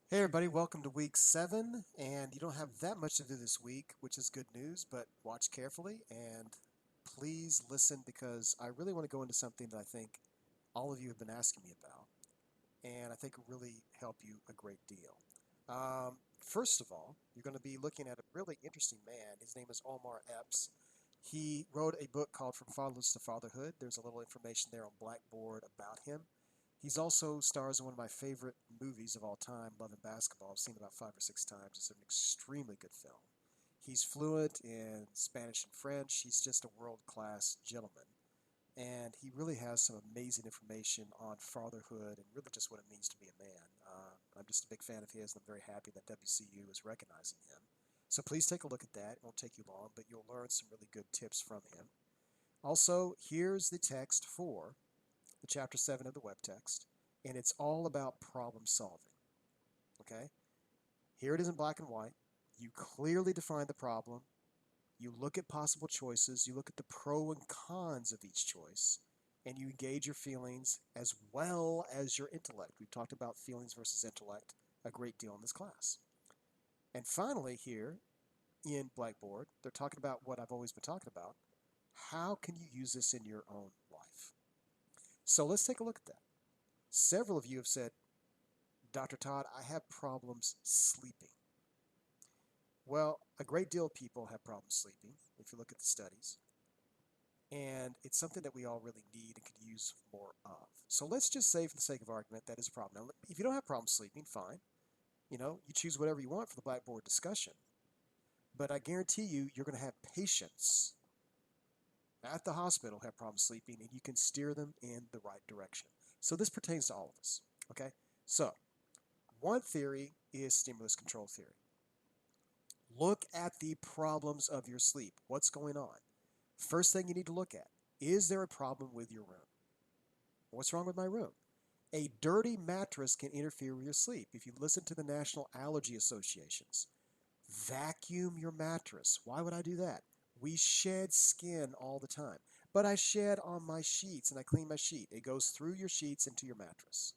Hey everybody, welcome to week 7. And you don't have that much to do this week, which is good news, but watch carefully and please listen because I really want to go into something that I think all of you have been asking me about, and I think will really help you a great deal. First of all, you're going to be looking at a really interesting man. His name is Omar Epps. He wrote a book called From Fatherless to Fatherhood. There's a little information there on Blackboard about him. He's also stars in one of my favorite movies of all time, Love and Basketball. I've seen it about 5 or 6 times. It's an extremely good film. He's fluent in Spanish and French. He's just a world-class gentleman. And he really has some amazing information on fatherhood and really just what it means to be a man. I'm just a big fan of his, and I'm very happy that WCU is recognizing him. So please take a look at that. It won't take you long, but you'll learn some really good tips from him. Also, here's the text for the chapter 7 of the web text, and it's all about problem solving. Okay? Here it is in black and white. You clearly define the problem. You look at possible choices, you look at the pro and cons of each choice, and you engage your feelings as well as your intellect. We've talked about feelings versus intellect a great deal in this class. And finally, here in Blackboard, they're talking about what I've always been talking about. How can you use this in your own life? So let's take a look at that. Several of you have said, Dr. Todd, I have problems sleeping. Well, a great deal of people have problems sleeping, if you look at the studies. And it's something that we all really need and could use more of. So let's just say, for the sake of argument, that is a problem. Now, if you don't have problems sleeping, fine. You choose whatever you want for the Blackboard discussion. But I guarantee you, you're going to have patients at the hospital have problems sleeping, and you can steer them in the right direction. So this pertains to all of us. Okay? So, one theory is stimulus control theory. Look at the problems of your sleep. What's going on? First thing you need to look at, is there a problem with your room? What's wrong with my room? A dirty mattress can interfere with your sleep. If you listen to the National Allergy Associations, vacuum your mattress. Why would I do that? We shed skin all the time. But I shed on my sheets and I clean my sheet. It goes through your sheets into your mattress.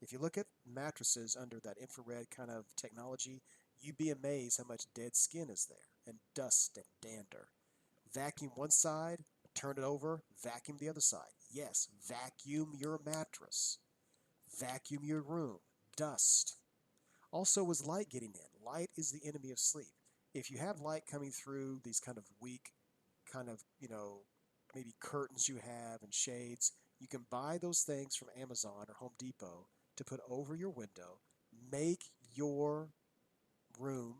If you look at mattresses under that infrared kind of technology, you'd be amazed how much dead skin is there and dust and dander. Vacuum one side, turn it over, vacuum the other side. Yes, vacuum your mattress. Vacuum your room. Dust. Also, was light getting in? Light is the enemy of sleep. If you have light coming through these kind of weak, kind of, maybe curtains you have and shades, you can buy those things from Amazon or Home Depot to put over your window. Make your room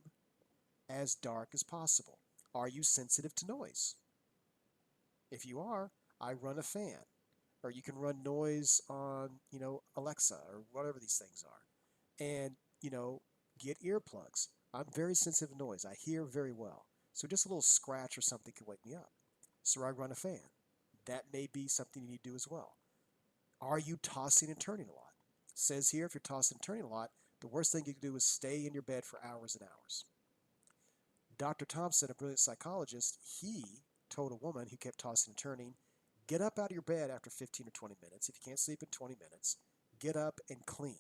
as dark as possible. Are you sensitive to noise? If you are, I run a fan. Or you can run noise on, Alexa or whatever these things are. And, get earplugs. I'm very sensitive to noise. I hear very well. So just a little scratch or something can wake me up. So I run a fan. That may be something you need to do as well. Are you tossing and turning a lot? It says here if you're tossing and turning a lot, the worst thing you can do is stay in your bed for hours and hours. Dr. Thompson, a brilliant psychologist, he told a woman who kept tossing and turning, get up out of your bed after 15 or 20 minutes. If you can't sleep in 20 minutes, get up and clean.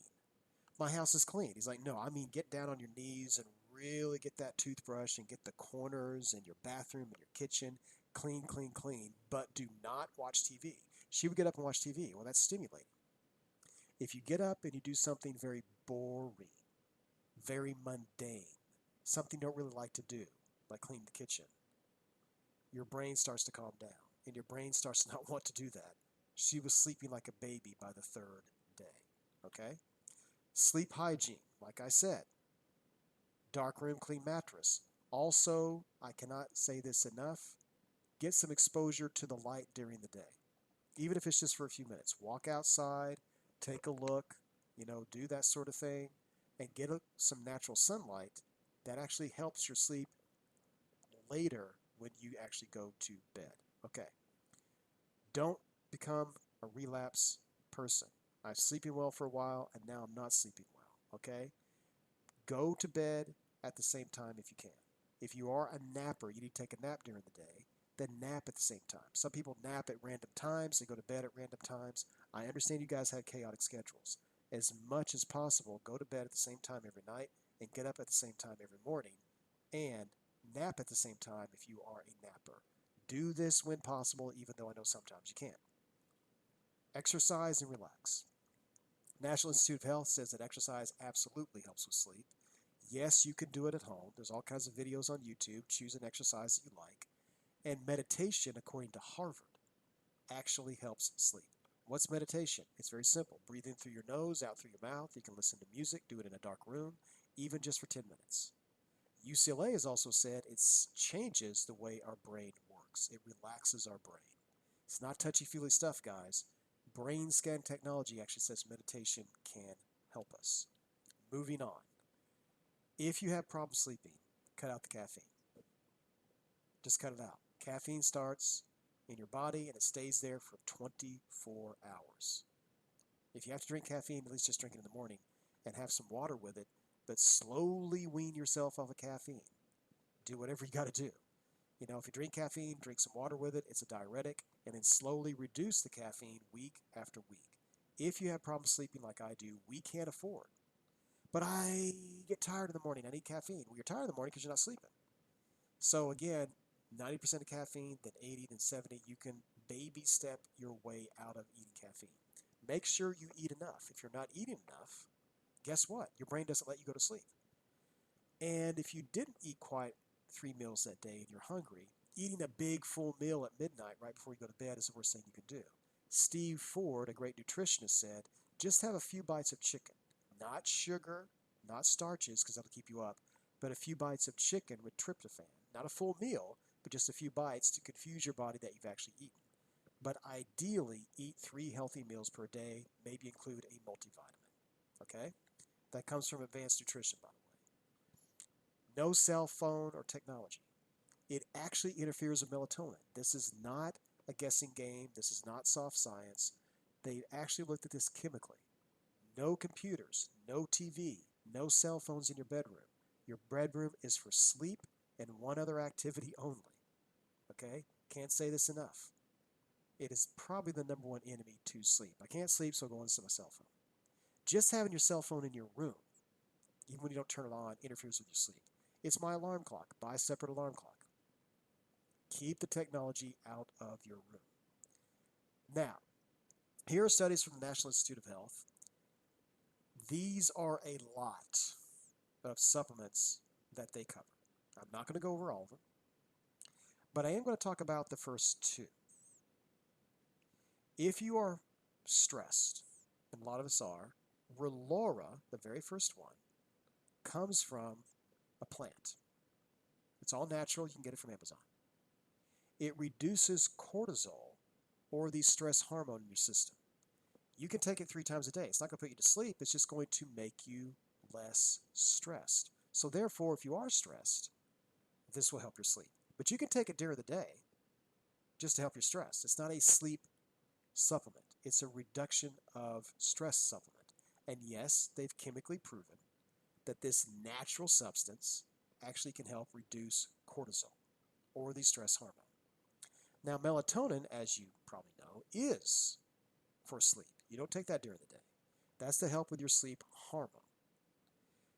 My house is clean. He's like, no, I mean, get down on your knees and really get that toothbrush and get the corners and your bathroom and your kitchen clean, clean, clean, but do not watch TV. She would get up and watch TV. Well, that's stimulating. If you get up and you do something very boring, very mundane, something you don't really like to do, like clean the kitchen, your brain starts to calm down and your brain starts to not want to do that. She was sleeping like a baby by the third day. Okay? Sleep hygiene, like I said, dark room, clean mattress. Also, I cannot say this enough, get some exposure to the light during the day, even if it's just for a few minutes. Walk outside, take a look, do that sort of thing, and get some natural sunlight that actually helps your sleep later when you actually go to bed. Okay, don't become a relapse person. I was sleeping well for a while, and now I'm not sleeping well. Okay, go to bed at the same time if you can. If you are a napper, you need to take a nap during the day, then nap at the same time. Some people nap at random times, they go to bed at random times. I understand you guys have chaotic schedules. as much as possible, go to bed at the same time every night and get up at the same time every morning and nap at the same time if you are a napper. Do this when possible, even though I know sometimes you can't. Exercise and relax. National Institute of Health says that exercise absolutely helps with sleep. Yes, you can do it at home. There's all kinds of videos on YouTube. Choose an exercise that you like. And meditation, according to Harvard, actually helps sleep. What's meditation? It's very simple. Breathe in through your nose, out through your mouth. You can listen to music, do it in a dark room, even just for 10 minutes. UCLA has also said it changes the way our brain works. It relaxes our brain. It's not touchy-feely stuff, guys. Brain scan technology actually says meditation can help us. Moving on. If you have problems sleeping, cut out the caffeine. Just cut it out. Caffeine starts in your body and it stays there for 24 hours. If you have to drink caffeine, at least just drink it in the morning and have some water with it, but slowly wean yourself off of caffeine. Do whatever you got to do. You know, if you drink caffeine, drink some water with it. It's a diuretic, and then slowly reduce the caffeine week after week. If you have problems sleeping like I do, we can't afford. But I get tired in the morning. I need caffeine. Well, you're tired in the morning because you're not sleeping. So again, 90% of caffeine, then 80, then 70. You can baby step your way out of eating caffeine. Make sure you eat enough. If you're not eating enough, guess what? Your brain doesn't let you go to sleep. And if you didn't eat quite 3 meals that day and you're hungry, eating a big full meal at midnight right before you go to bed is the worst thing you can do. Steve Ford, a great nutritionist, said, just have a few bites of chicken. Not sugar, not starches, because that'll keep you up, but a few bites of chicken with tryptophan. Not a full meal, but just a few bites to confuse your body that you've actually eaten. But ideally, eat 3 healthy meals per day, maybe include a multivitamin. Okay? That comes from Advanced Nutrition, by the way. No cell phone or technology. It actually interferes with melatonin. This is not a guessing game. This is not soft science. They actually looked at this chemically. No computers, no TV, no cell phones in your bedroom. Your bedroom is for sleep and one other activity only. Okay? Can't say this enough. It is probably the number one enemy to sleep. I can't sleep, so I'll go on to my cell phone. Just having your cell phone in your room, even when you don't turn it on, interferes with your sleep. It's my alarm clock. Buy a separate alarm clock. Keep the technology out of your room. Now, here are studies from the National Institute of Health. These are a lot of supplements that they cover. I'm not going to go over all of them, but I am going to talk about the first 2. If you are stressed, and a lot of us are, Relora, the very first one, comes from a plant. It's all natural. You can get it from Amazon. It reduces cortisol, or the stress hormone in your system. You can take it 3 times a day. It's not going to put you to sleep. It's just going to make you less stressed. So therefore, if you are stressed, this will help your sleep. But you can take it during the day just to help your stress. It's not a sleep supplement. It's a reduction of stress supplement. And yes, they've chemically proven that this natural substance actually can help reduce cortisol, or the stress hormone. Now, melatonin, as you probably know, is for sleep. You don't take that during the day. That's to help with your sleep hormone.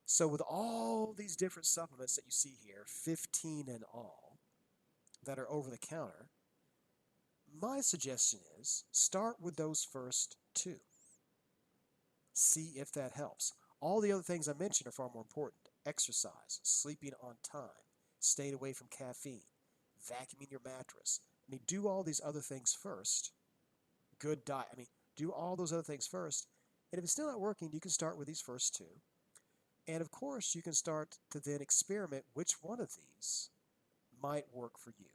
So with all these different supplements that you see here, 15 in all, that are over the counter, my suggestion is start with those first 2. See if that helps. All the other things I mentioned are far more important. Exercise, sleeping on time, staying away from caffeine, vacuuming your mattress. I mean, do all these other things first. Good diet. I mean, do all those other things first. And if it's still not working, you can start with these first 2. And of course, you can start to then experiment which one of these might work for you.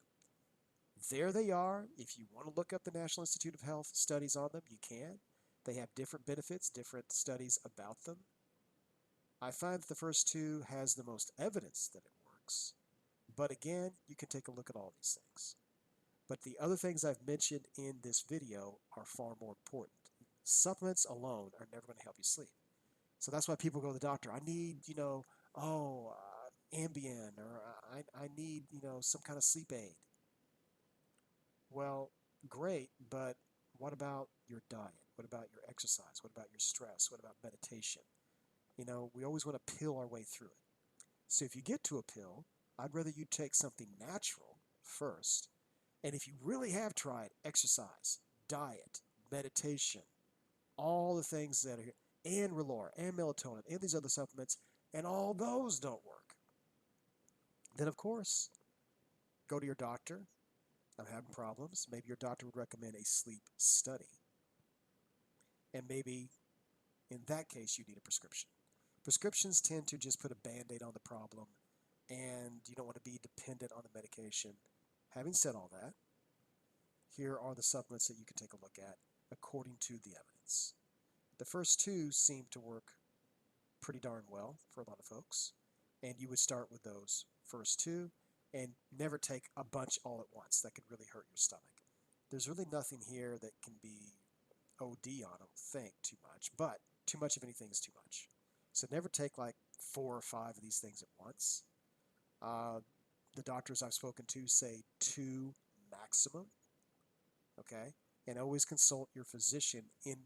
There they are. If you want to look up the National Institute of Health studies on them, you can. They have different benefits, different studies about them. I find that the first 2 has the most evidence that it works. But again, you can take a look at all these things. But the other things I've mentioned in this video are far more important. Supplements alone are never going to help you sleep. So that's why people go to the doctor. I need, Ambien, or I need, some kind of sleep aid. Well, great, but what about your diet? What about your exercise? What about your stress? What about meditation? We always want to pill our way through it. So if you get to a pill, I'd rather you take something natural first. And if you really have tried exercise, diet, meditation, all the things that are here, and Relora, and melatonin, and these other supplements, and all those don't work, then of course, go to your doctor. I'm having problems. Maybe your doctor would recommend a sleep study. And maybe in that case, you need a prescription. Prescriptions tend to just put a band-aid on the problem, and you don't want to be dependent on the medication. Having said all that, here are the supplements that you can take a look at according to the evidence. The first two seem to work pretty darn well for a lot of folks, and you would start with those first two and never take a bunch all at once. That could really hurt your stomach. There's really nothing here that can be OD on, I don't think, too much, but too much of anything is too much. So never take like 4 or 5 of these things at once. The doctors I've spoken to say 2 maximum, okay? And always consult your physician in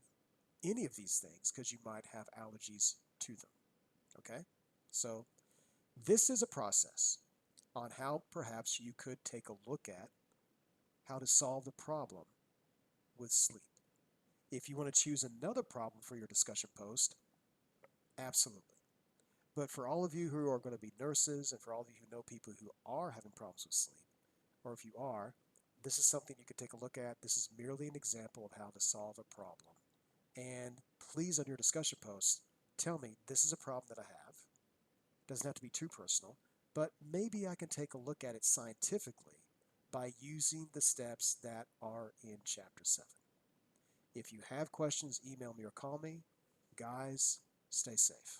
any of these things because you might have allergies to them, okay? So this is a process on how perhaps you could take a look at how to solve the problem with sleep. If you want to choose another problem for your discussion post, absolutely. But for all of you who are going to be nurses and for all of you who know people who are having problems with sleep, or if you are, this is something you could take a look at. This is merely an example of how to solve a problem. And please, on your discussion post, tell me this is a problem that I have. It doesn't have to be too personal, but maybe I can take a look at it scientifically by using the steps that are in Chapter 7. If you have questions, email me or call me. Guys, stay safe.